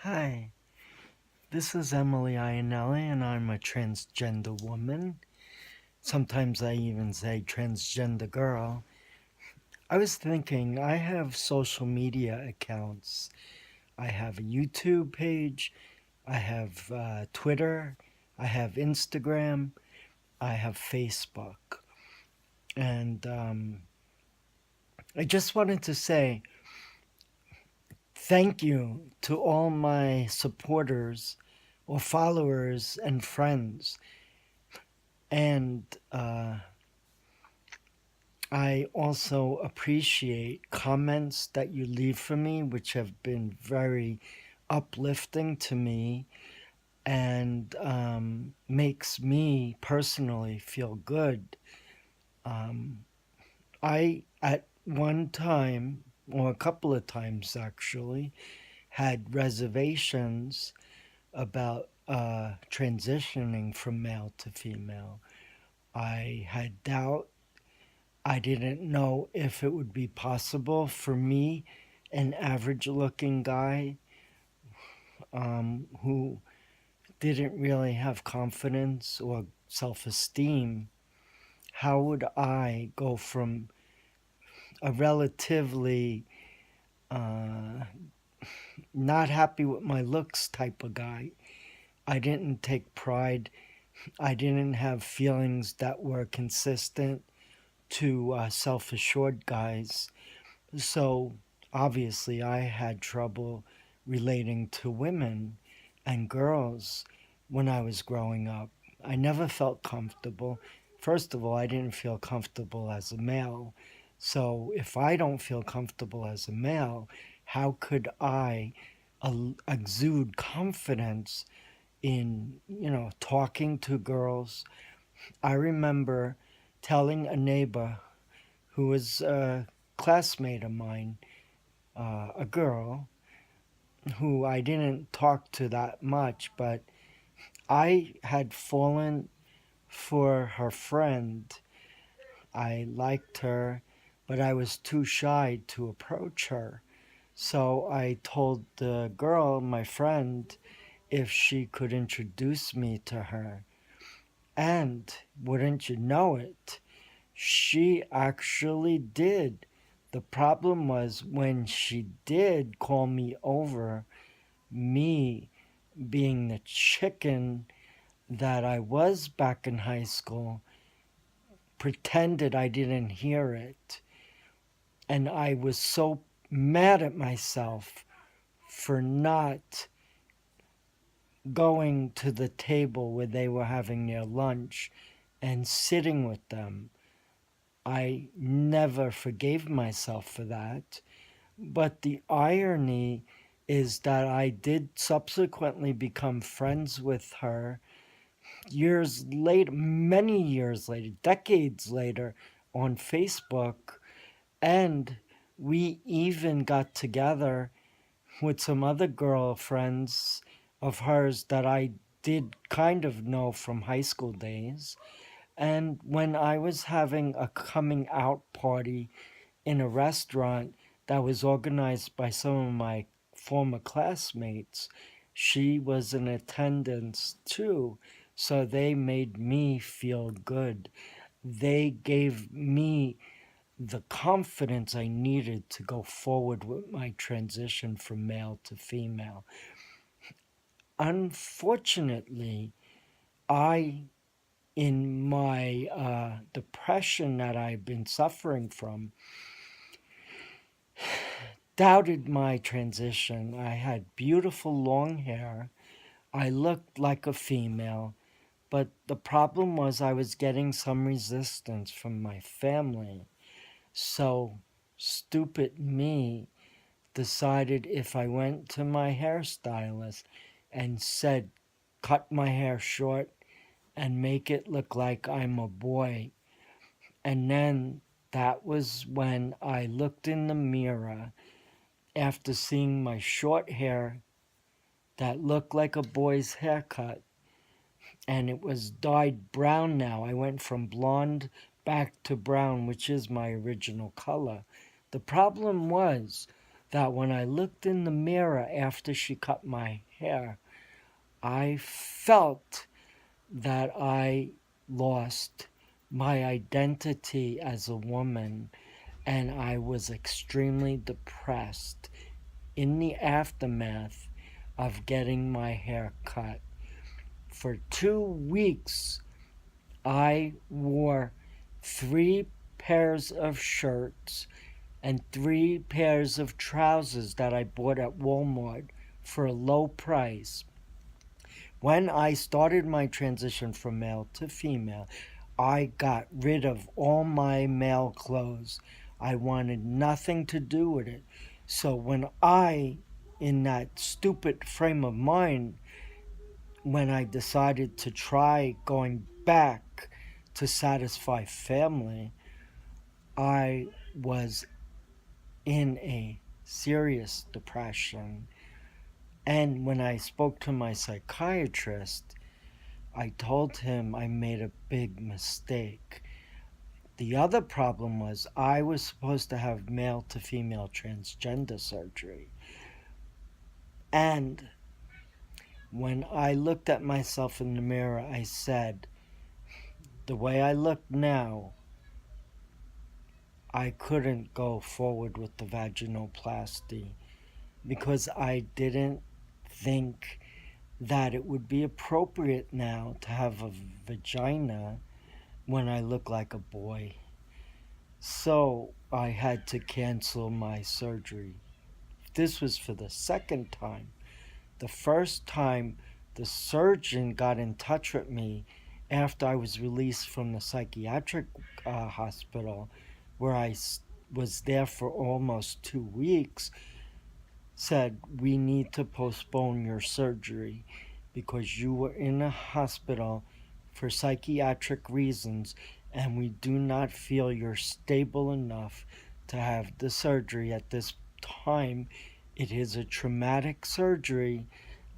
Hi, this is Emily Iannielli, and I'm a transgender woman. Sometimes I even say transgender girl. I was thinking, I have social media accounts. I have a YouTube page, I have Twitter, I have Instagram, I have Facebook. And I just wanted to say thank you to all my supporters or followers and friends. And I also appreciate comments that you leave for me, which have been very uplifting to me and makes me personally feel good. Um, I, at one time, or a couple of times actually, had reservations about transitioning from male to female. I had doubt. I didn't know if it would be possible for me, an average looking guy who didn't really have confidence or self esteem. How would I go from a relatively uh, not happy with my looks type of guy? I didn't take pride. I didn't have feelings that were consistent to self assured guys. So obviously, I had trouble relating to women and girls when I was growing up. I never felt comfortable. First of all, I didn't feel comfortable as a male. So if I don't feel comfortable as a male, how could I exude confidence in, talking to girls? I remember telling a neighbor who was a classmate of mine, a girl who I didn't talk to that much, but I had fallen for her friend. I liked her, but I was too shy to approach her. So I told the girl, my friend, if she could introduce me to her. And wouldn't you know it, she actually did. The problem was when she did call me over, me being the chicken that I was back in high school, pretended I didn't hear it. And I was so mad at myself for not going to the table where they were having their lunch and sitting with them. I never forgave myself for that. But the irony is that I did subsequently become friends with her years later, many years later, decades later, on Facebook. And we even got together with some other girlfriends of hers that I did kind of know from high school days. And when I was having a coming out party in a restaurant that was organized by some of my former classmates, she was in attendance too. So they made me feel good. They gave me the confidence I needed to go forward with my transition from male to female. Unfortunately, I, in my depression that I've been suffering from, doubted my transition. I had beautiful long hair. I looked like a female, but the problem was I was getting some resistance from my family. So, stupid me decided if I went to my hairstylist and said, cut my hair short and make it look like I'm a boy. And then that was when I looked in the mirror after seeing my short hair that looked like a boy's haircut, and it was dyed brown now. I went from blonde back to brown, which is my original color. The problem was that when I looked in the mirror after she cut my hair, I felt that I lost my identity as a woman, and I was extremely depressed in the aftermath of getting my hair cut. For 2 weeks, I wore 3 pairs of shirts and 3 pairs of trousers that I bought at Walmart for a low price. When I started my transition from male to female, I got rid of all my male clothes. I wanted nothing to do with it. So when in that stupid frame of mind, when I decided to try going back to satisfy family, I was in a serious depression. And when I spoke to my psychiatrist, I told him I made a big mistake. The other problem was I was supposed to have male to female transgender surgery. And when I looked at myself in the mirror, I said, the way I look now, I couldn't go forward with the vaginoplasty because I didn't think that it would be appropriate now to have a vagina when I look like a boy. So I had to cancel my surgery. This was for the second time. The first time, the surgeon got in touch with me after I was released from the psychiatric hospital, where was there for almost 2 weeks, said, we need to postpone your surgery because you were in a hospital for psychiatric reasons and we do not feel you're stable enough to have the surgery at this time. It is a traumatic surgery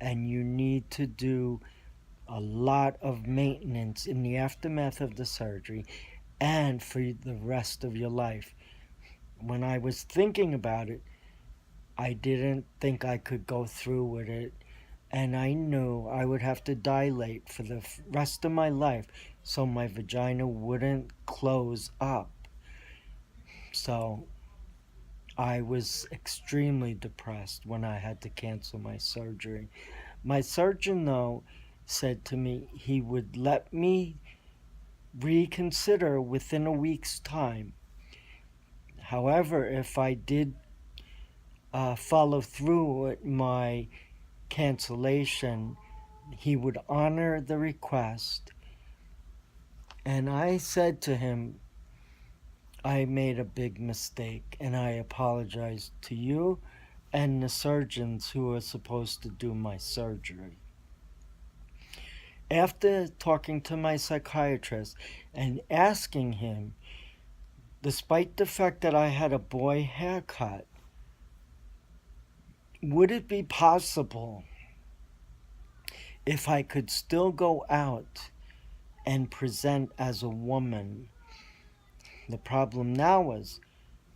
and you need to do a lot of maintenance in the aftermath of the surgery and for the rest of your life. When I was thinking about it, I didn't think I could go through with it, and I knew I would have to dilate for the rest of my life so my vagina wouldn't close up. So I was extremely depressed when I had to cancel my surgery. My surgeon, though, said to me he would let me reconsider within a week's time. However, if I did follow through with my cancellation, he would honor the request. And I said to him, I made a big mistake and I apologize to you and the surgeons who are supposed to do my surgery. After talking to my psychiatrist and asking him, despite the fact that I had a boy haircut, would it be possible if I could still go out and present as a woman? The problem now was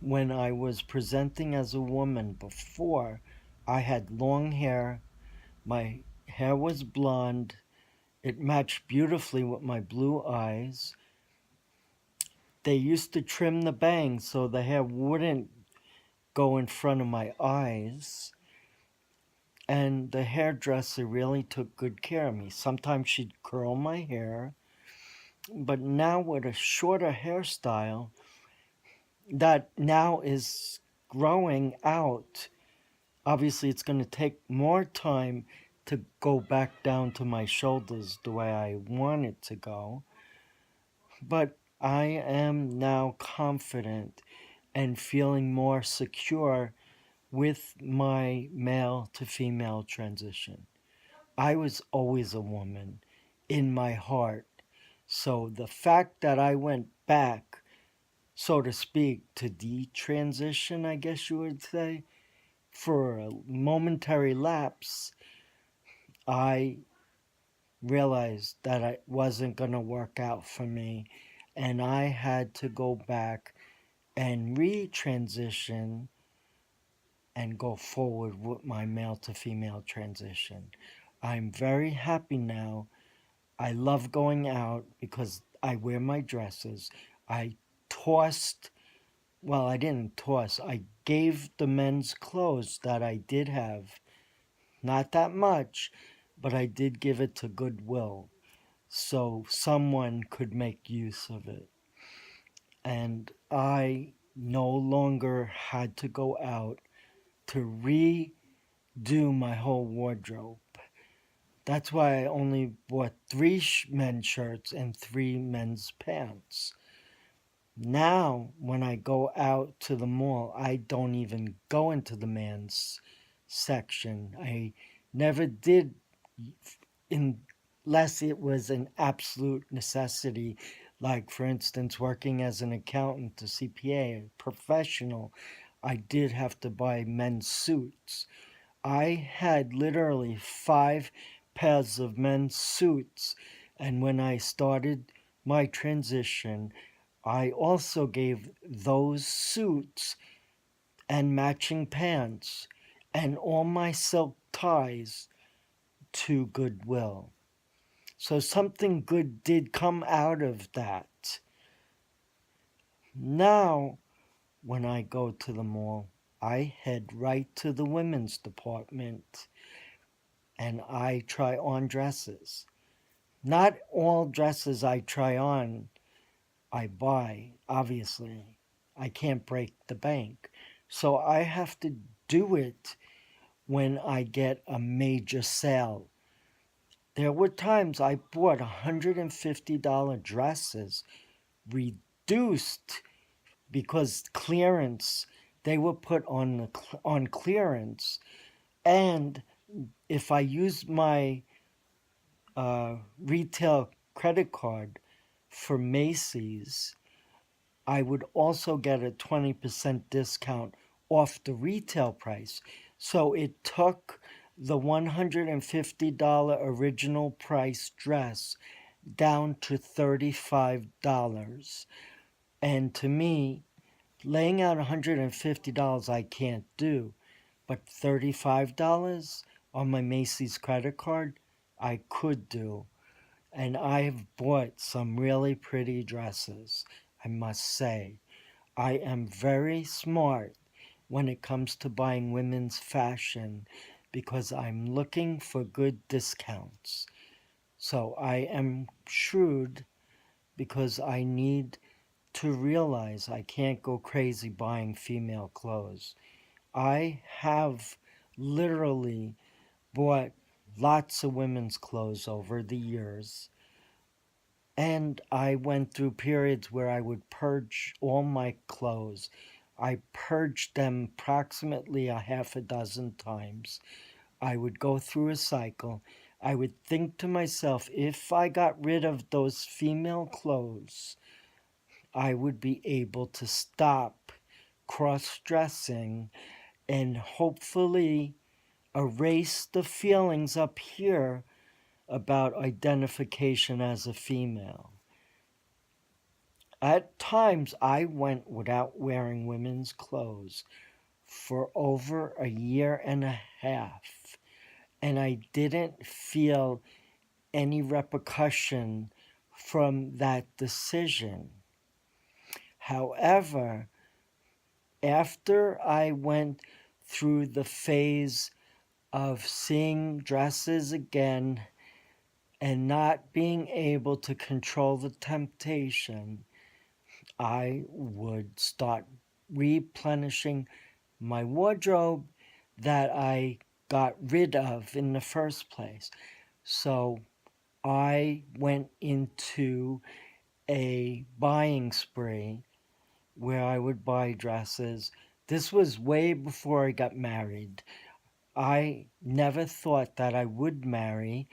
when I was presenting as a woman before, I had long hair, my hair was blonde, it matched beautifully with my blue eyes. They used to trim the bangs so the hair wouldn't go in front of my eyes. And the hairdresser really took good care of me. Sometimes she'd curl my hair, but now with a shorter hairstyle that now is growing out, obviously it's going to take more time to go back down to my shoulders the way I want it to go. But I am now confident and feeling more secure with my male to female transition. I was always a woman in my heart. So the fact that I went back, so to speak, to detransition, I guess you would say, for a momentary lapse, I realized that it wasn't going to work out for me. And I had to go back and retransition and go forward with my male to female transition. I'm very happy now. I love going out because I wear my dresses. I tossed, well, I didn't toss, I gave the men's clothes that I did have, not that much, but I did give it to Goodwill so someone could make use of it. And I no longer had to go out to redo my whole wardrobe. That's why I only bought three men's shirts and three men's pants. Now, when I go out to the mall, I don't even go into the men's section. I never did, unless it was an absolute necessity. Like, for instance, working as an accountant, a CPA, a professional, I did have to buy men's suits. I had literally 5 pairs of men's suits, and when I started my transition, I also gave those suits and matching pants and all my silk ties to Goodwill. So something good did come out of that. Now, when I go to the mall, I head right to the women's department and I try on dresses. Not all dresses I try on, I buy, obviously. I can't break the bank. So I have to do it when I get a major sale. There were times I bought $150 dresses reduced because clearance, they were put on clearance. And if I use my retail credit card for Macy's, I would also get a 20% discount off the retail price. So it took the $150 original price dress down to $35. And to me, laying out $150 I can't do, but $35 on my Macy's credit card I could do. And I've bought some really pretty dresses, I must say. I am very smart when it comes to buying women's fashion because I'm looking for good discounts. So I am shrewd because I need to realize I can't go crazy buying female clothes. I have literally bought lots of women's clothes over the years. And I went through periods where I would purge all my clothes. I purged them approximately a half a dozen times. I would go through a cycle. I would think to myself, if I got rid of those female clothes, I would be able to stop cross dressing and hopefully erase the feelings up here about identification as a female. At times, I went without wearing women's clothes for over a year and a half, and I didn't feel any repercussion from that decision. However, after I went through the phase of seeing dresses again and not being able to control the temptation, I would start replenishing my wardrobe that I got rid of in the first place. So I went into a buying spree where I would buy dresses. This was way before I got married. I never thought that I would marry,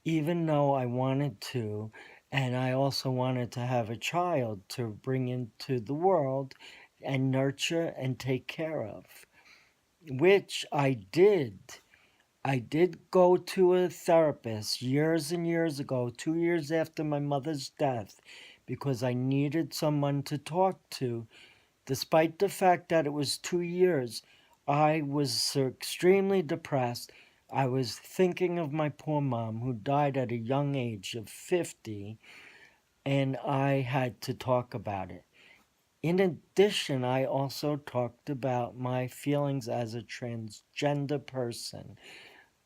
even though I wanted to, and I also wanted to have a child to bring into the world and nurture and take care of, which I did. I did go to a therapist years and years ago, 2 years after my mother's death, because I needed someone to talk to. Despite the fact that it was 2 years, I was extremely depressed. I was thinking of my poor mom who died at a young age of 50, and I had to talk about it. In addition, I also talked about my feelings as a transgender person.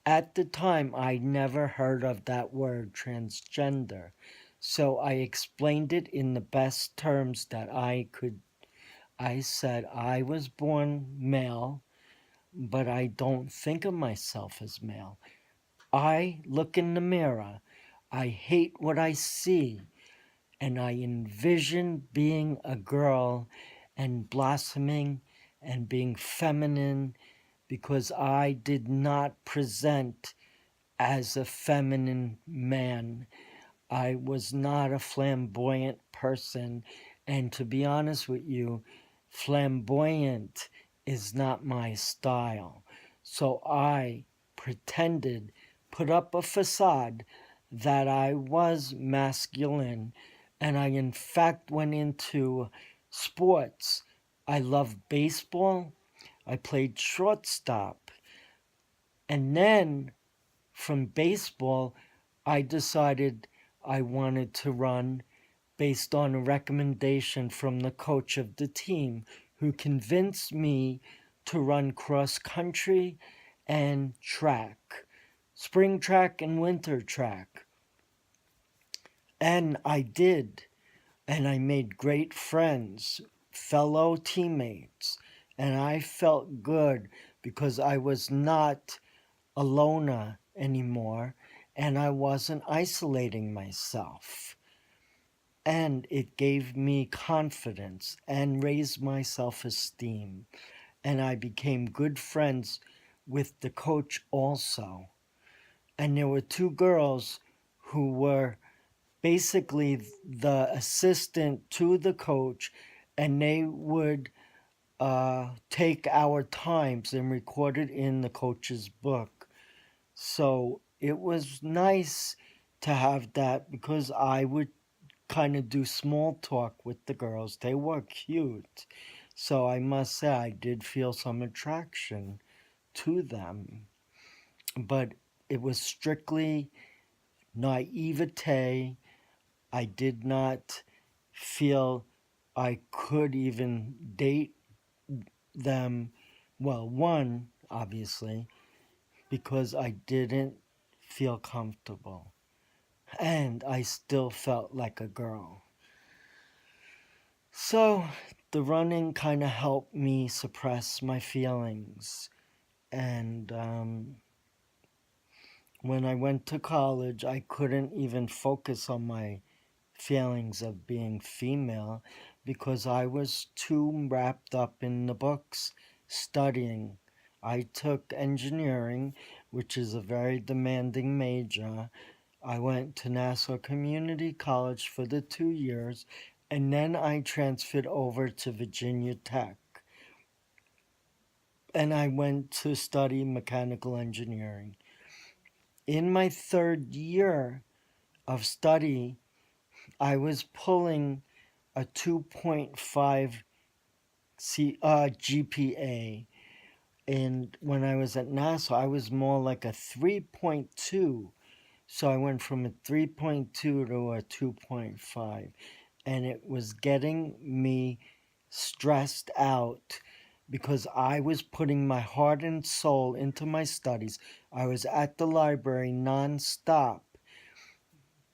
At the time, I never heard of that word transgender. So I explained it in the best terms that I could. I said I was born male, but I don't think of myself as male. I look in the mirror. I hate what I see, and I envision being a girl and blossoming and being feminine because I did not present as a feminine man. I was not a flamboyant person. And to be honest with you, flamboyant is not my style. So I pretended, put up a facade that I was masculine. And I, in fact, went into sports. I loved baseball. I played shortstop. And then from baseball, I decided I wanted to run based on a recommendation from the coach of the team who convinced me to run cross country and track, spring track and winter track. And I did. And I made great friends, fellow teammates. And I felt good because I was not a loner anymore, and I wasn't isolating myself. And it gave me confidence and raised my self esteem. And I became good friends with the coach also. And there were two girls who were basically the assistant to the coach, and they would take our times and record it in the coach's book. So it was nice to have that because I would kind of do small talk with the girls. They were cute. So I must say I did feel some attraction to them. But it was strictly naivete. I did not feel I could even date them. Well, one, obviously, because I didn't feel comfortable. And I still felt like a girl. So the running kind of helped me suppress my feelings. And when I went to college, I couldn't even focus on my feelings of being female because I was too wrapped up in the books studying. I took engineering, which is a very demanding major. I went to Nassau Community College for the 2 years, and then I transferred over to Virginia Tech. And I went to study mechanical engineering. In my third year of study, I was pulling a 2.5 GPA. And when I was at Nassau, I was more like a 3.2. So I went from a 3.2 to a 2.5. And it was getting me stressed out because I was putting my heart and soul into my studies. I was at the library nonstop,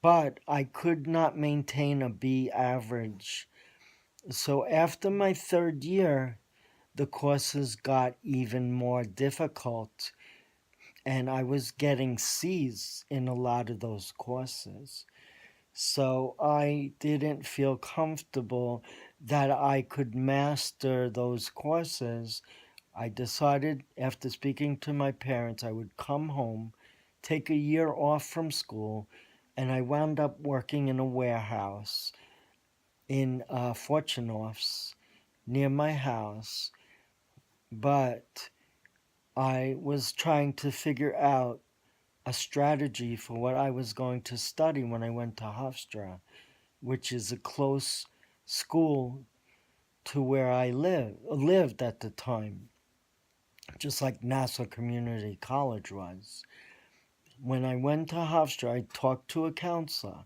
but I could not maintain a B average. So after my third year, the courses got even more difficult, and I was getting C's in a lot of those courses. So I didn't feel comfortable that I could master those courses. I decided, after speaking to my parents, I would come home, take a year off from school, and I wound up working in a warehouse in Fortunoffs near my house. But I was trying to figure out a strategy for what I was going to study when I went to Hofstra, which is a close school to where I lived at the time. just like Nassau Community College was. When I went to Hofstra, I talked to a counselor,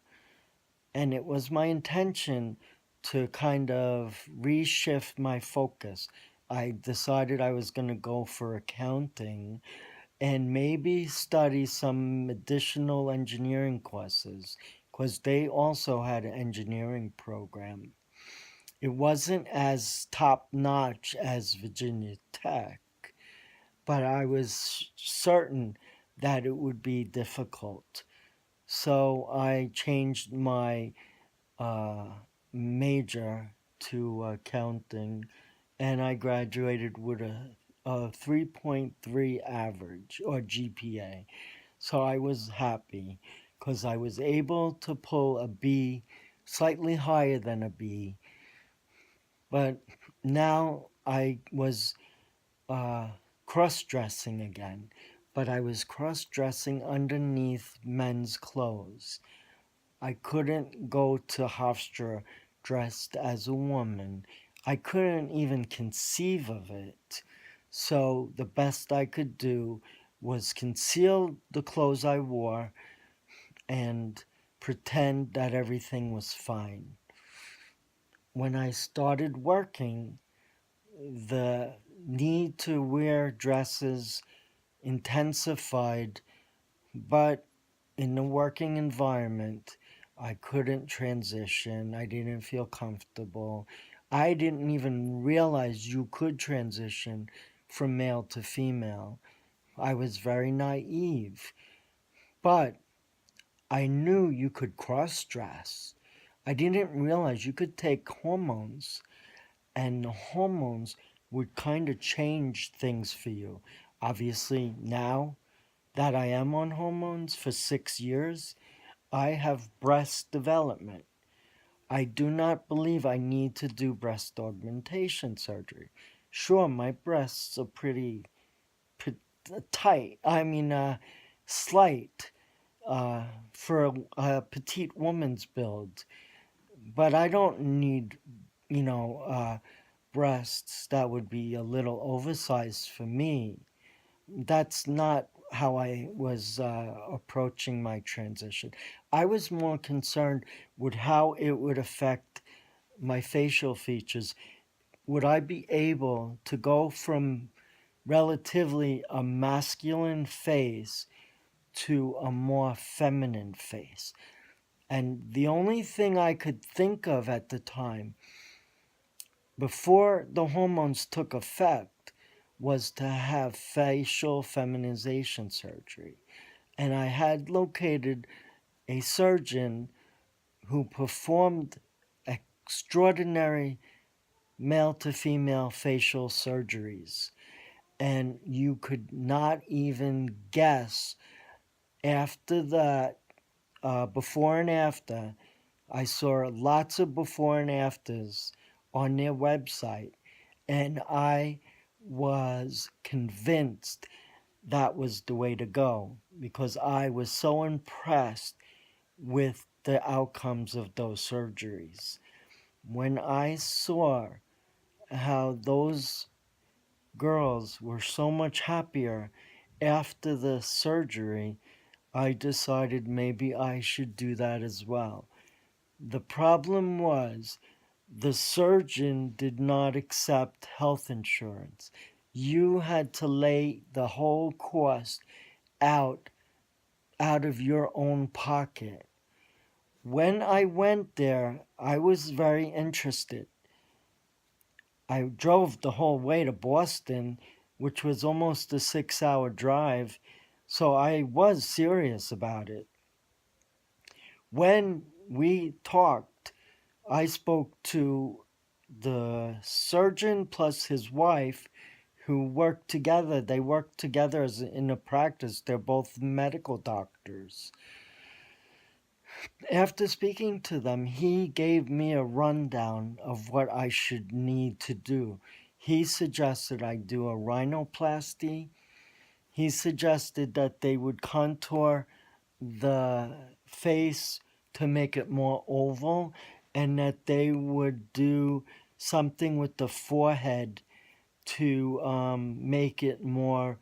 and it was my intention to kind of reshift my focus. I decided I was going to go for accounting and maybe study some additional engineering courses because they also had an engineering program. It wasn't as top notch as Virginia Tech, but I was certain that it would be difficult. So I changed my uh, major to accounting, and I graduated with a 3.3 average or GPA. So I was happy because I was able to pull a B, slightly higher than a B. But now I was uh, cross dressing again, but I was cross dressing underneath men's clothes. I couldn't go to Hofstra dressed as a woman. I couldn't even conceive of it. So the best I could do was conceal the clothes I wore and pretend that everything was fine. When I started working, the need to wear dresses intensified, but in the working environment, I couldn't transition. I didn't feel comfortable. I didn't even realize you could transition from male to female. I was very naive, but I knew you could cross dress. I didn't realize you could take hormones, and the hormones would kind of change things for you. Obviously, now that I am on hormones for 6 years, I have breast development. I do not believe I need to do breast augmentation surgery. Sure, my breasts are pretty tight. Slight for a petite woman's build, but I don't need, you know, breasts that would be a little oversized for me. That's not how I was approaching my transition. I was more concerned with how it would affect my facial features. Would I be able to go from relatively a masculine face to a more feminine face? And the only thing I could think of at the time, before the hormones took effect, was to have facial feminization surgery. And I had located a surgeon who performed extraordinary male to female facial surgeries. And you could not even guess after that, before and after. I saw lots of before and afters on their website, and I was convinced that was the way to go because I was so impressed with the outcomes of those surgeries. When I saw how those girls were so much happier after the surgery, I decided maybe I should do that as well. The problem was the surgeon did not accept health insurance. You had to lay the whole cost out out of your own pocket. When I went there, I was very interested. I drove the whole way to Boston, which was almost a 6 hour drive, so I was serious about it. When we talked, I spoke to the surgeon plus his wife who worked together. They worked together in a practice. They're both medical doctors. After speaking to them, he gave me a rundown of what I should need to do. He suggested I do a rhinoplasty. He suggested that they would contour the face to make it more oval and that they would do something with the forehead to make it more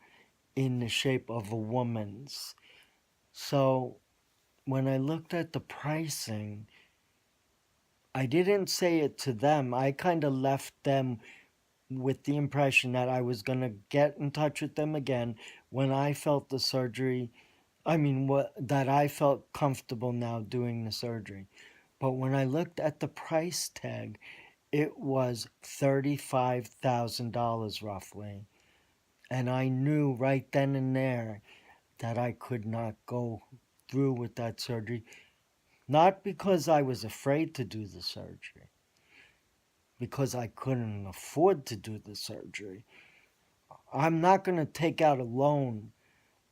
in the shape of a woman's. So when I looked at the pricing, I didn't say it to them. I kind of left them with the impression that I was going to get in touch with them again when I felt the surgery. I mean, that I felt comfortable now doing the surgery. But when I looked at the price tag, it was $35,000 roughly. And I knew right then and there that I could not go through with that surgery. Not because I was afraid to do the surgery, because I couldn't afford to do the surgery. I'm not going to take out a loan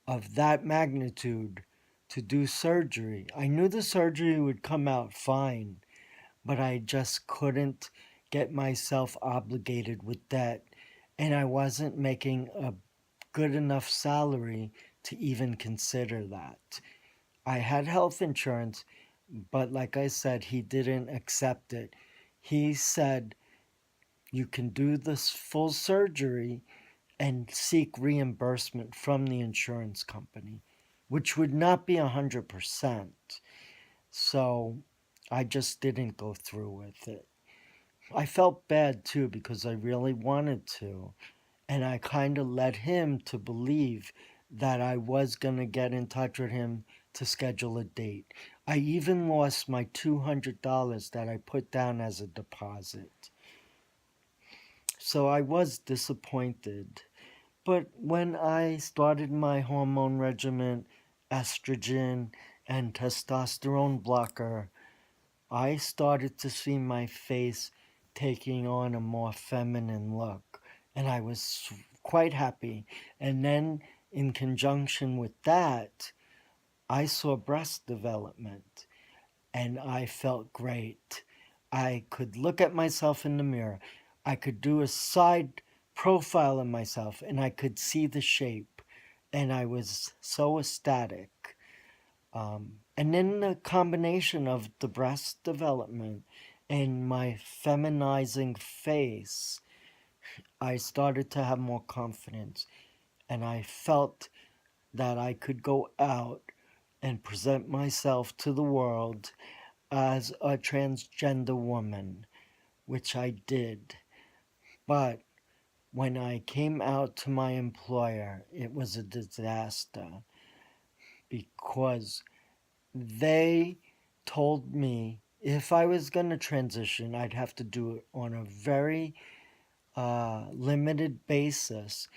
of that magnitude to do surgery. I knew the surgery would come out fine, but I just couldn't get myself obligated with that. And I wasn't making a good enough salary to even consider that. I had health insurance, but like I said, he didn't accept it. He said, you can do this full surgery and seek reimbursement from the insurance company, which would not be 100%. So I just didn't go through with it. I felt bad too because I really wanted to. And I kind of led him to believe that I was going to get in touch with him to schedule a date. I even lost my $200 that I put down as a deposit. So I was disappointed. But when I started my hormone regimen, estrogen and testosterone blocker, I started to see my face taking on a more feminine look. And I was quite happy. And then, in conjunction with that, I saw breast development and I felt great. I could look at myself in the mirror. I could do a side profile of myself and I could see the shape. And I was so ecstatic. And then the combination of the breast development and my feminizing face, I started to have more confidence. And I felt that I could go out and present myself to the world as a transgender woman, which I did. But when I came out to my employer, it was a disaster because they told me if I was going to transition, I'd have to do it on a very limited basis,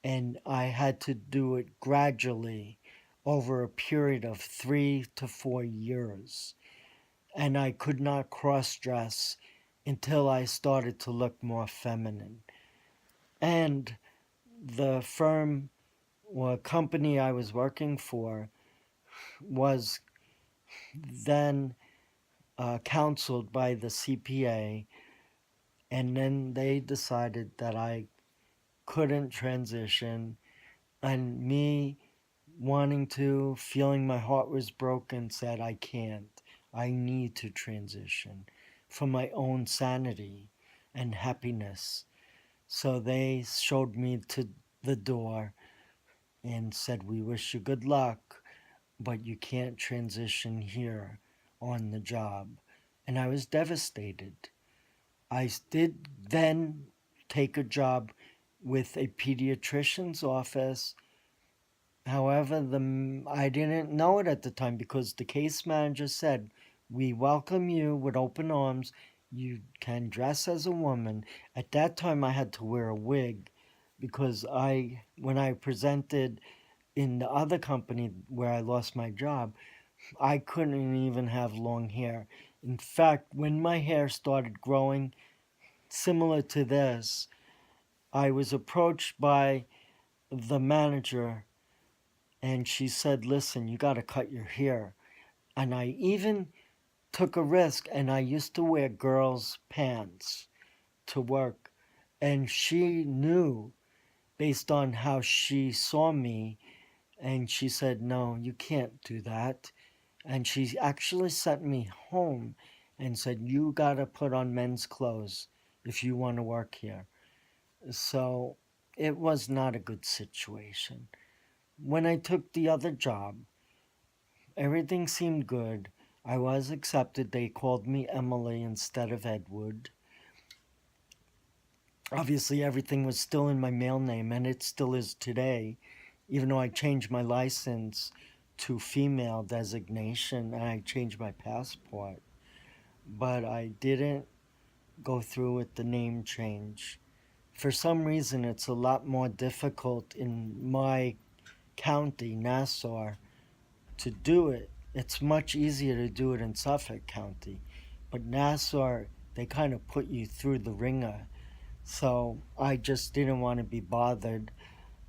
and I had to do it gradually over a period of 3 to 4 years. And I could not cross dress until I started to look more feminine. And the firm or company I was working for was then counseled by the CPA, and then they decided that I couldn't transition, and me wanting to, feeling my heart was broken, said I can't. I need to transition for my own sanity and happiness. So they showed me to the door and said, we wish you good luck, but you can't transition here on the job. And I was devastated. I did then take a job with a pediatrician's office. However, I didn't know it at the time because the case manager said, we welcome you with open arms. You can dress as a woman. At that time, I had to wear a wig because when I presented in the other company where I lost my job, I couldn't even have long hair. In fact, when my hair started growing similar to this, I was approached by the manager and she said, listen, you got to cut your hair. And I even took a risk and I used to wear girls' pants to work. And she knew based on how she saw me, and she said, no, you can't do that. And she actually sent me home and said, you got to put on men's clothes if you want to work here. So it was not a good situation. When I took the other job, everything seemed good. I was accepted. They called me Emily instead of Edward. Obviously, everything was still in my male name, and it still is today, even though I changed my license to female designation and I changed my passport. But I didn't go through with the name change. For some reason, it's a lot more difficult in my county, Nassau, to do it. It's much easier to do it in Suffolk County. But Nassau, they kind of put you through the ringer. So I just didn't want to be bothered.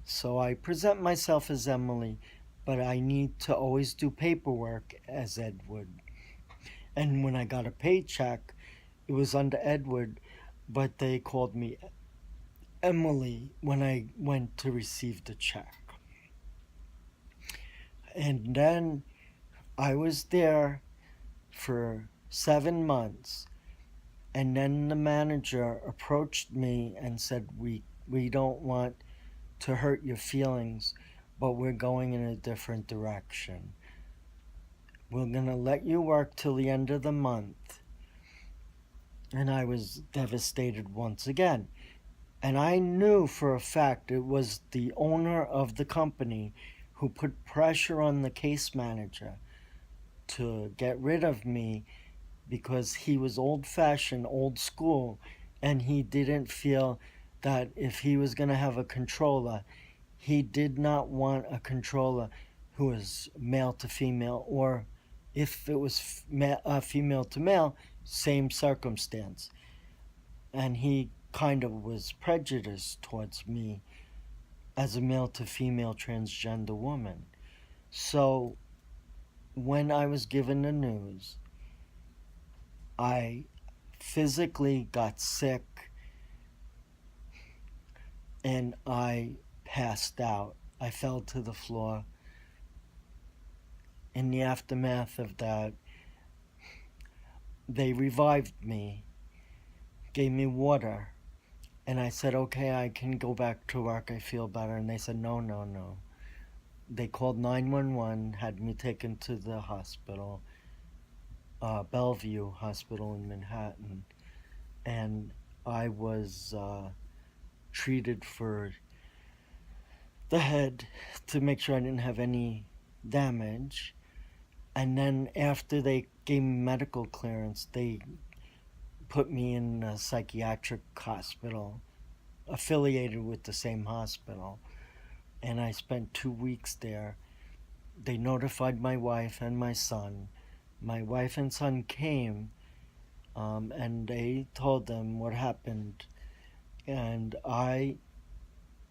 So I present myself as Emily, but I need to always do paperwork as Edward. And when I got a paycheck, it was under Edward, but they called me Emily when I went to receive the check. And then I was there for 7 months. And then the manager approached me and said, we don't want to hurt your feelings, but we're going in a different direction. We're going to let you work till the end of the month. And I was devastated once again. And I knew for a fact it was the owner of the company who put pressure on the case manager to get rid of me because he was old fashioned, old school, and he didn't feel that if he was going to have a controller, he did not want a controller who was male to female, or if it was female to male, same circumstance. And he kind of was prejudiced towards me as a male to female transgender woman. So when I was given the news, I physically got sick and I passed out. I fell to the floor. In the aftermath of that, they revived me, gave me water, and I said, okay, I can go back to work. I feel better. And they said, no, no, no. They called 911, had me taken to the hospital, Bellevue Hospital in Manhattan, and I was treated for the head to make sure I didn't have any damage. And then after they gave me medical clearance, they put me in a psychiatric hospital affiliated with the same hospital. And I spent 2 weeks there. They notified my wife and my son. My wife and son came, and they told them what happened. And I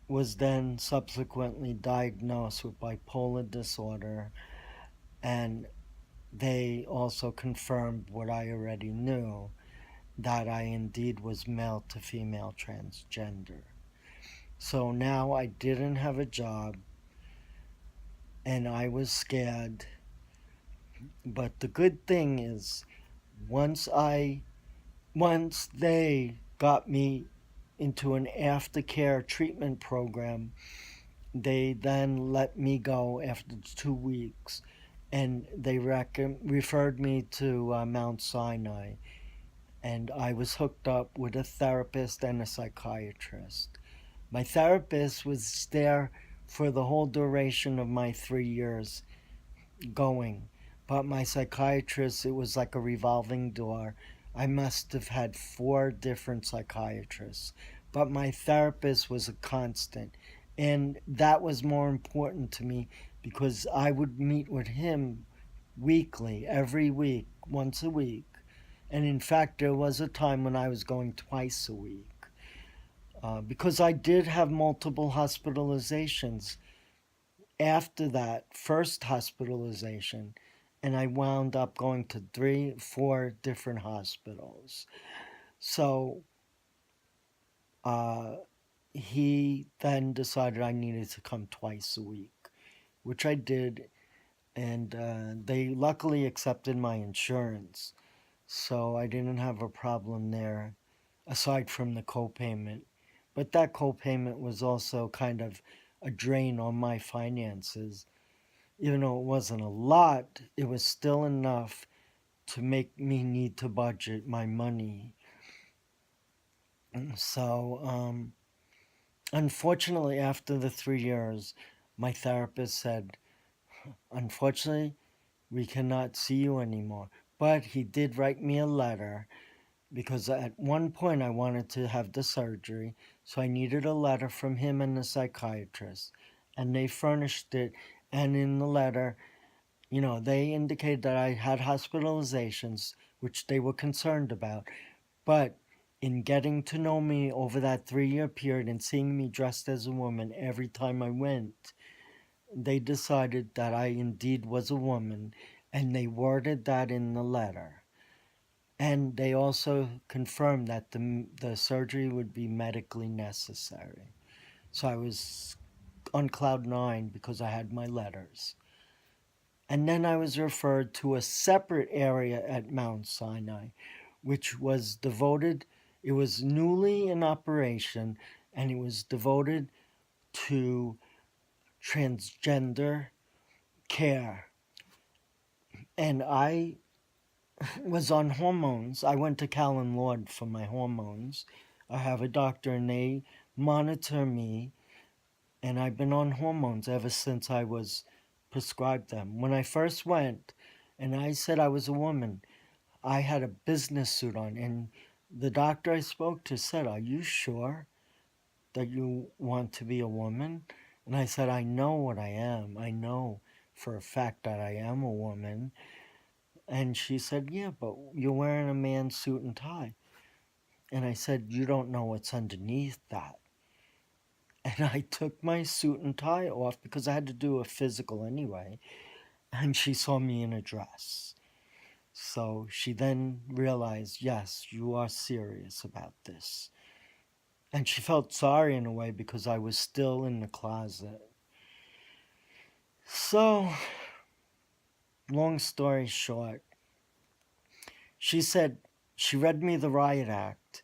was then subsequently diagnosed with bipolar disorder, and they also confirmed what I already knew, that I indeed was male to female transgender. So now I didn't have a job and I was scared. But the good thing is, once I once they got me into an aftercare treatment program, they then let me go after 2 weeks, and they referred me to Mount Sinai, and I was hooked up with a therapist and a psychiatrist. My therapist was there for the whole duration of my 3 years going, but my psychiatrist, it was like a revolving door. I must have had 4 different psychiatrists, but my therapist was a constant. And that was more important to me because I would meet with him weekly, every week, once a week. And in fact, there was a time when I was going twice a week because I did have multiple hospitalizations after that first hospitalization, and I wound up going to 4 different hospitals. So uh, he then decided I needed to come twice a week, which I did, and they luckily accepted my insurance, so I didn't have a problem there, aside from the copayment. But that co-payment was also kind of a drain on my finances. Even though it wasn't a lot, it was still enough to make me need to budget my money. So, unfortunately, after the 3 years, my therapist said, unfortunately, we cannot see you anymore. But he did write me a letter because at one point I wanted to have the surgery, so I needed a letter from him and the psychiatrist. And they furnished it. And in the letter, they indicated that I had hospitalizations, which they were concerned about. But in getting to know me over that 3 year period and seeing me dressed as a woman every time I went, they decided that I indeed was a woman, and they worded that in the letter. And they also confirmed that the surgery would be medically necessary. So I was on cloud nine because I had my letters. And then I was referred to a separate area at Mount Sinai, which was devoted, it was newly in operation, and it was devoted to transgender care. And I was on hormones. I went to Callan Lord for my hormones. I have a doctor and they monitor me, and I've been on hormones ever since I was prescribed them. When I first went and I said I was a woman, I had a business suit on, and the doctor I spoke to said, "Are you sure that you want to be a woman?" And I said, "I know what I am. I know for a fact that I am a woman." And she said, "Yeah, but you're wearing a man's suit and tie." And I said, "You don't know what's underneath that." And I took my suit and tie off because I had to do a physical anyway. And she saw me in a dress. So she then realized, yes, you are serious about this. And she felt sorry in a way because I was still in the closet. So, long story short, she said, she read me the Riot Act,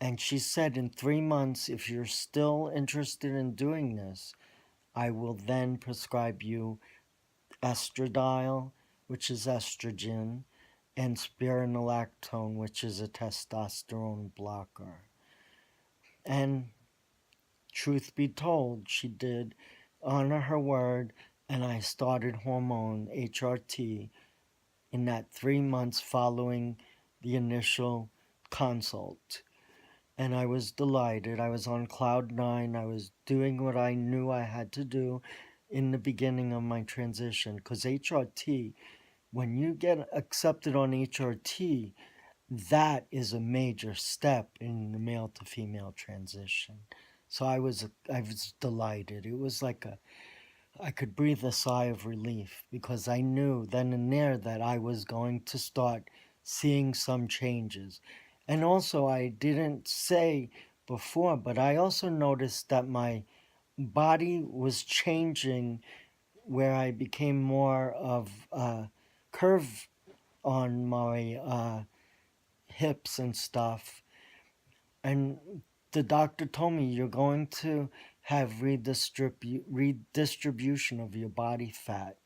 and she said, in 3 months, if you're still interested in doing this, I will then prescribe you estradiol, which is estrogen, and spironolactone, which is a testosterone blocker. And truth be told, she did honor her word, and I started hormone HRT in that 3 months following the initial consult. And I was delighted. I was on cloud nine. I was doing what I knew I had to do in the beginning of my transition. Because HRT, when you get accepted on HRT, that is a major step in the male to female transition. So I was delighted. It was like I could breathe a sigh of relief because I knew then and there that I was going to start seeing some changes. And also, I didn't say before, but I also noticed that my body was changing, where I became more of a curve on my hips and stuff. And the doctor told me, you're going to have redistribution of your body fat.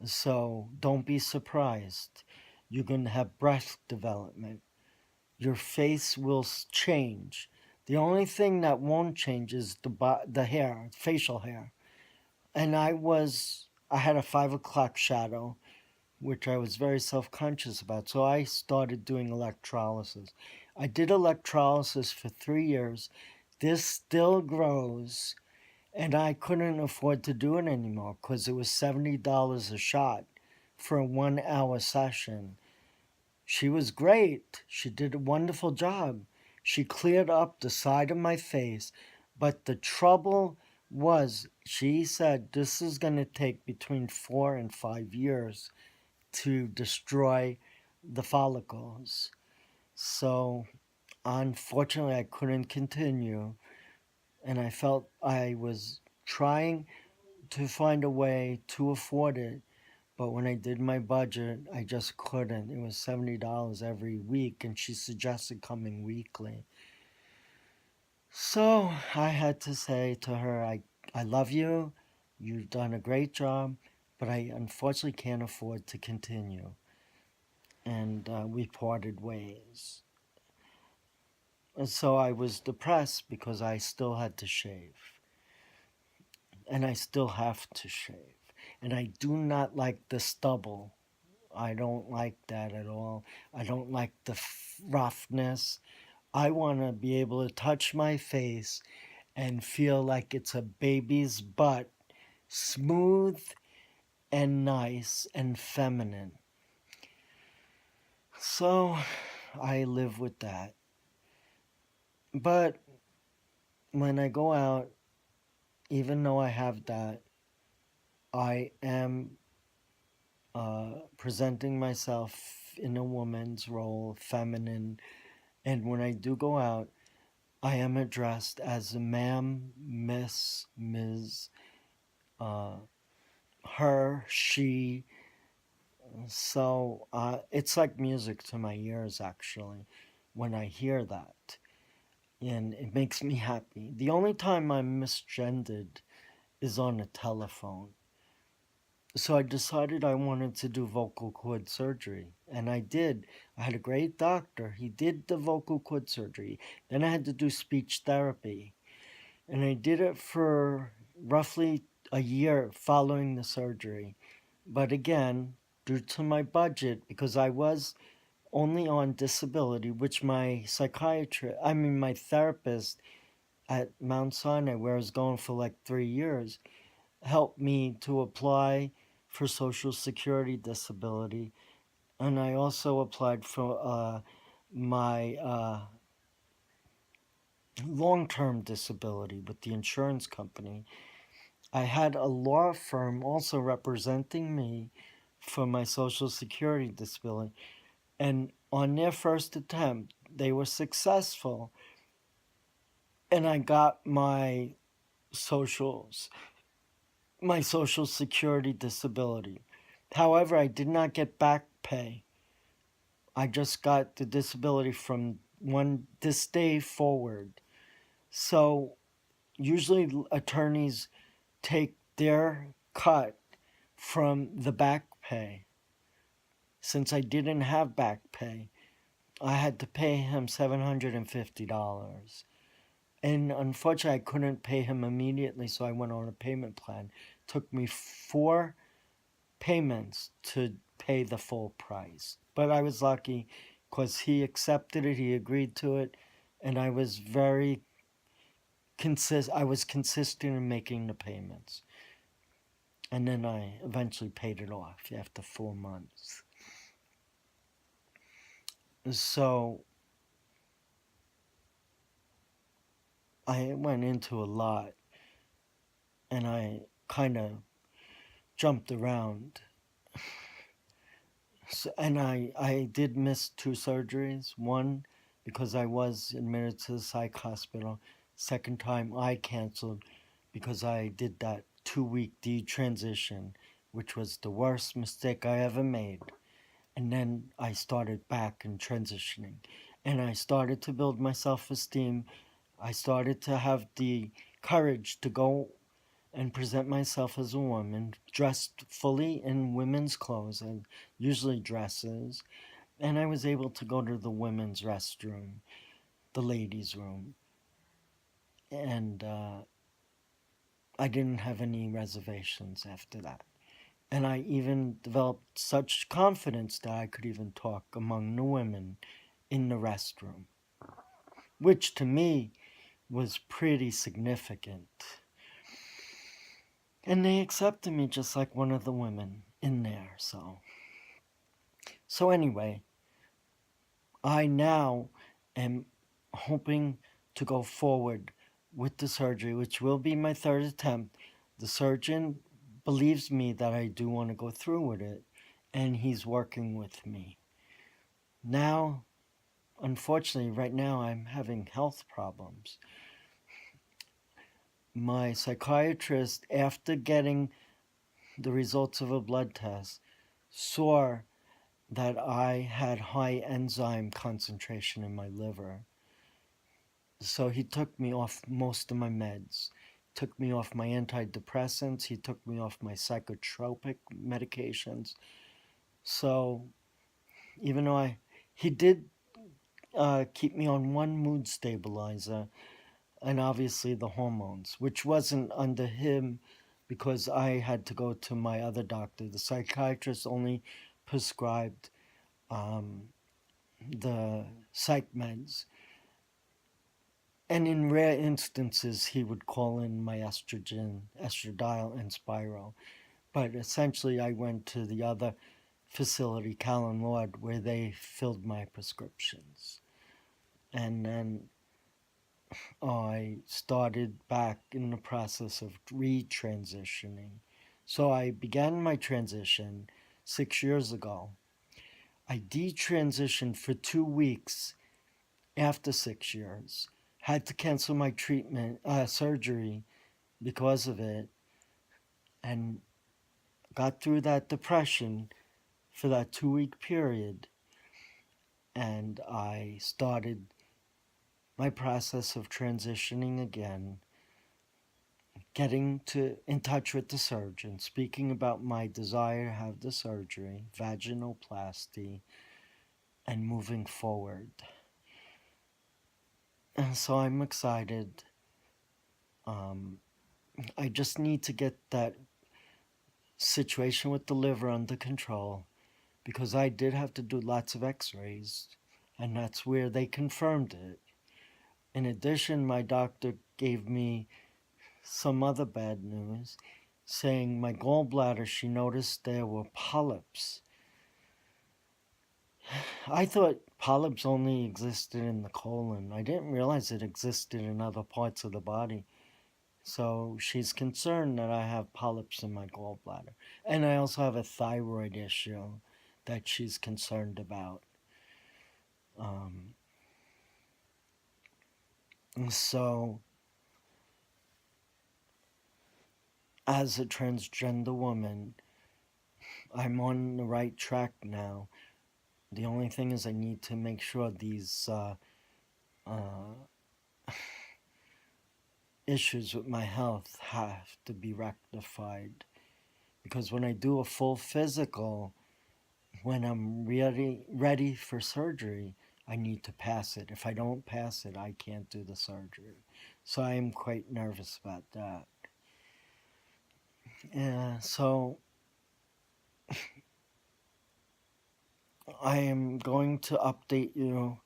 So don't be surprised. You're going to have breast development. Your face will change. The only thing that won't change is the hair, facial hair. And I had a 5 o'clock shadow, which I was very self conscious about. So I started doing electrolysis. I did electrolysis for 3 years. This still grows, and I couldn't afford to do it anymore because it was $70 a shot for a 1 hour session. She was great. She did a wonderful job. She cleared up the side of my face. But the trouble was, she said this is going to take between 4 and 5 years to destroy the follicles. So, unfortunately, I couldn't continue. And I felt I was trying to find a way to afford it. But when I did my budget, I just couldn't. It was $70 every week, and she suggested coming weekly. So I had to say to her, I love you. You've done a great job, but I unfortunately can't afford to continue. And we parted ways. And so I was depressed because I still had to shave. And I still have to shave. And I do not like the stubble. I don't like that at all. I don't like the roughness. I want to be able to touch my face and feel like it's a baby's butt, smooth and nice and feminine. So I live with that. But when I go out, even though I have that, I am presenting myself in a woman's role, feminine. And when I do go out, I am addressed as a ma'am, miss, ms, uh, her, she. So it's like music to my ears, actually, when I hear that. And it makes me happy. The only time I'm misgendered is on the telephone. So I decided I wanted to do vocal cord surgery. And I did. I had a great doctor. He did the vocal cord surgery. Then I had to do speech therapy. And I did it for roughly a year following the surgery. But again, due to my budget, because I was only on disability, which my therapist at Mount Sinai, where I was going for like 3 years, helped me to apply for Social Security disability. And I also applied for my long term disability with the insurance company. I had a law firm also representing me for my Social Security disability. And on their first attempt, they were successful. And I got socials, my Social Security disability. However, I did not get back pay. I just got the disability from this day forward. So usually attorneys take their cut from the back pay. Since I didn't have back pay, I had to pay him $750. And unfortunately, I couldn't pay him immediately, so I went on a payment plan. It took me 4 payments to pay the full price. But I was lucky because he accepted it, he agreed to it, and I was I was consistent in making the payments. And then I eventually paid it off after 4 months. So I went into a lot and I kind of jumped around. So, and I did miss 2 surgeries. One, because I was admitted to the psych hospital. Second time, I canceled because I did that 2 week detransition, which was the worst mistake I ever made. And then I started back and transitioning. And I started to build my self esteem. I started to have the courage to go and present myself as a woman, dressed fully in women's clothes and usually dresses. And I was able to go to the women's restroom, the ladies' room. And I didn't have any reservations after that. And I even developed such confidence that I could even talk among the women in the restroom, which to me was pretty significant. And they accepted me just like one of the women in there. So anyway, I now am hoping to go forward with the surgery, which will be my third attempt. The surgeon believes me that I do want to go through with it, and he's working with me. Now, unfortunately, right now I'm having health problems. My psychiatrist, after getting the results of a blood test, saw that I had high enzyme concentration in my liver. So he took me off most of my meds, took me off my antidepressants, he took me off my psychotropic medications. So even though he did keep me on one mood stabilizer and obviously the hormones, which wasn't under him because I had to go to my other doctor. The psychiatrist only prescribed um, the psych meds. And in rare instances, he would call in my estrogen, estradiol, and spiral. But essentially, I went to the other facility, Callan Lord, where they filled my prescriptions. And then I started back in the process of retransitioning. So I began my transition 6 years ago. I detransitioned for 2 weeks after 6 years, had to cancel my surgery because of it, and got through that depression for that 2 week period. And I started my process of transitioning again, getting in touch with the surgeon, speaking about my desire to have the surgery, vaginoplasty, and moving forward. And so I'm excited. Um, I just need to get that situation with the liver under control because I did have to do lots of x-rays, and that's where they confirmed it. In addition, my doctor gave me some other bad news, saying my gallbladder, she noticed there were polyps. I thought polyps only existed in the colon. I didn't realize it existed in other parts of the body. So she's concerned that I have polyps in my gallbladder. And I also have a thyroid issue that she's concerned about. Um, so, as a transgender woman, I'm on the right track now. The only thing is, I need to make sure these uh, issues with my health have to be rectified. Because when I do a full physical, when I'm ready for surgery, I need to pass it. If I don't pass it, I can't do the surgery. So I am quite nervous about that. So I am going to update you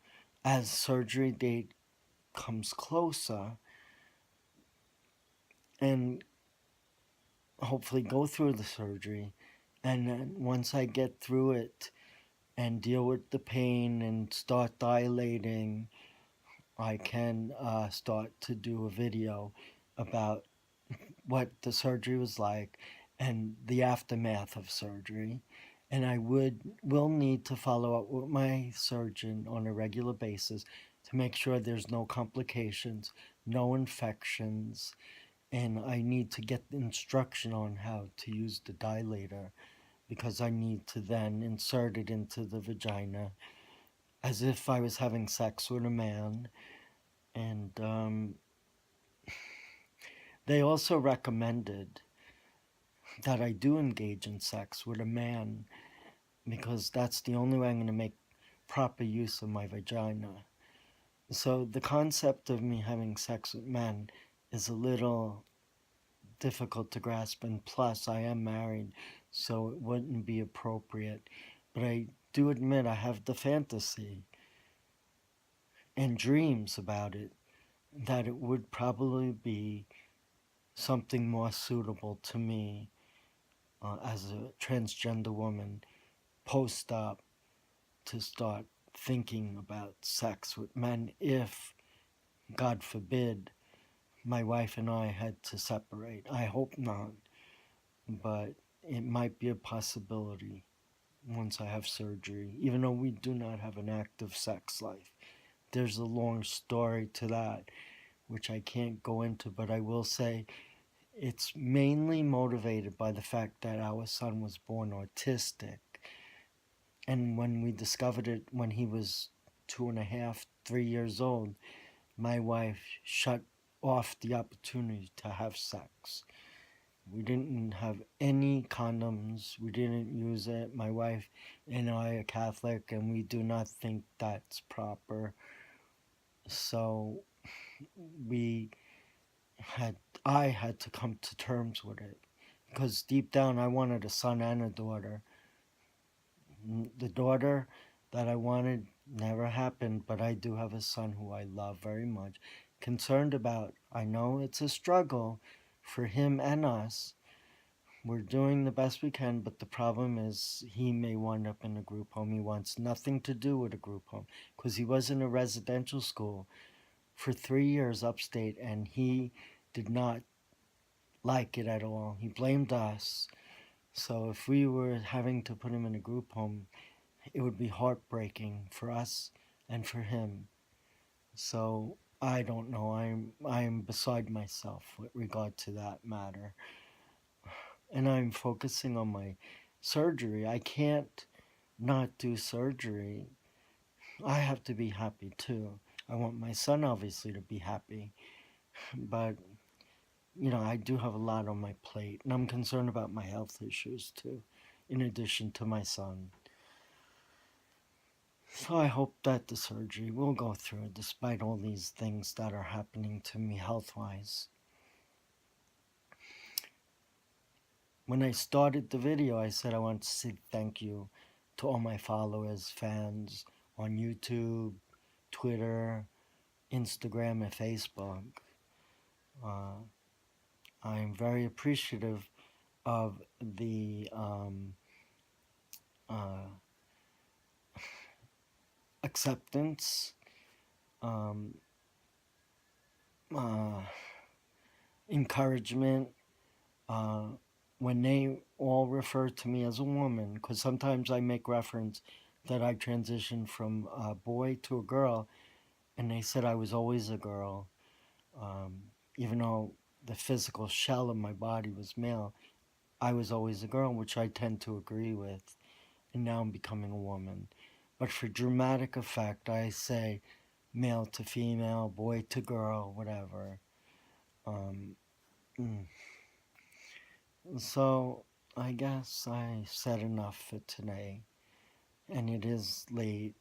as surgery date comes closer, and hopefully go through the surgery. And then once I get through it and deal with the pain and start dilating, I can start to do a video about what the surgery was like and the aftermath of surgery. And I will need to follow up with my surgeon on a regular basis to make sure there's no complications, no infections, and I need to get instruction on how to use the dilator because I need to then insert it into the vagina as if I was having sex with a man. And they also recommended that I do engage in sex with a man because that's the only way I'm going to make proper use of my vagina. So the concept of me having sex with men is a little difficult to grasp, and plus I am married, so it wouldn't be appropriate. But I do admit I have the fantasy and dreams about it that it would probably be something more suitable to me as a transgender woman post-op to start thinking about sex with men if, God forbid, my wife and I had to separate. I hope not, but it might be a possibility once I have surgery, even though we do not have an active sex life. There's a long story to that, which I can't go into, but I will say it's mainly motivated by the fact that our son was born autistic. And when we discovered it when he was 2.5, 3 years old, my wife shut off the opportunity to have sex. We didn't have any condoms. We didn't use it. My wife and I are Catholic, and we do not think that's proper. So we had I had to come to terms with it because deep down I wanted a son and a daughter. The daughter that I wanted never happened, but I do have a son who I love very much. Concerned about, I know it's a struggle for him and us. We're doing the best we can, but the problem is he may wind up in a group home. He wants nothing to do with a group home because he was in a residential school for 3 years upstate and he did not like it at all. He blamed us. So if we were having to put him in a group home, it would be heartbreaking for us and for him. So I don't know. I'm beside myself with regard to that matter. And I'm focusing on my surgery. I can't not do surgery. I have to be happy too. I want my son obviously to be happy. But I do have a lot on my plate and I'm concerned about my health issues too, in addition to my son. So I hope that the surgery will go through despite all these things that are happening to me health-wise. When I started the video, I said I want to say thank you to all my followers, fans on YouTube, Twitter, Instagram, and Facebook. I'm very appreciative of the acceptance, um, encouragement, uh, when they all refer to me as a woman, because sometimes I make reference that I transitioned from a boy to a girl, and they said I was always a girl, even though the physical shell of my body was male. I was always a girl, which I tend to agree with, and now I'm becoming a woman. But for dramatic effect, I say male to female, boy to girl, whatever. Um, mm. So I guess I said enough for today, and it is late,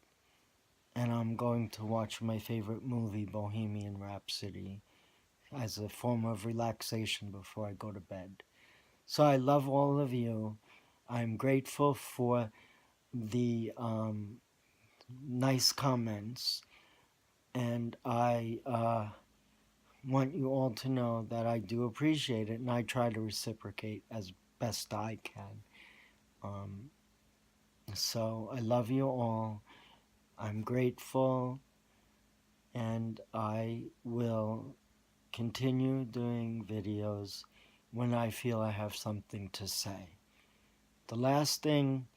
and I'm going to watch my favorite movie, Bohemian Rhapsody, as a form of relaxation before I go to bed. So I love all of you. I'm grateful for the nice comments, and I want you all to know that I do appreciate it, and I try to reciprocate as best I can. Um, So I love you all. I'm grateful, and I will continue doing videos when I feel I have something to say. The last thing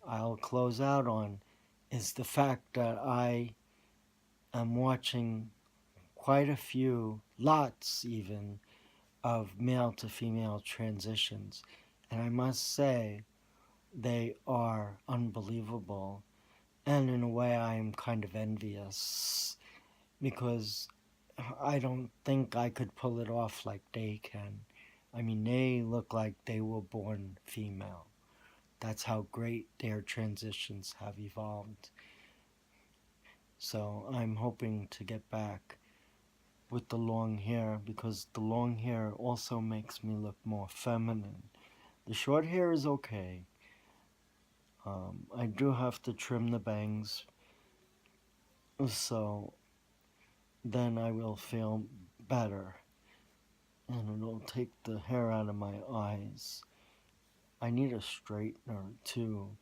I'll close out on is the fact that I am watching quite a few, lots even, of male to female transitions. And I must say, they are unbelievable. And in a way, I am kind of envious because I don't think I could pull it off like they can. I mean, they look like they were born female. That's how great their transitions have evolved. So I'm hoping to get back with the long hair because the long hair also makes me look more feminine. The short hair is okay. I do have to trim the bangs, so then I will feel better and it'll take the hair out of my eyes. I need a straightener too,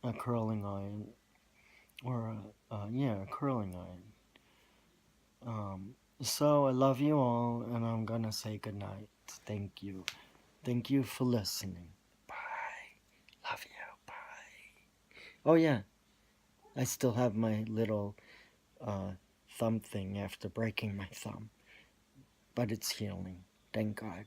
a curling iron, or a curling iron. So I love you all, and I'm gonna say goodnight. Thank you. Thank you for listening. Bye. Love you. Bye. Oh yeah, I still have my little uh, thumb thing after breaking my thumb, but it's healing. Thank God.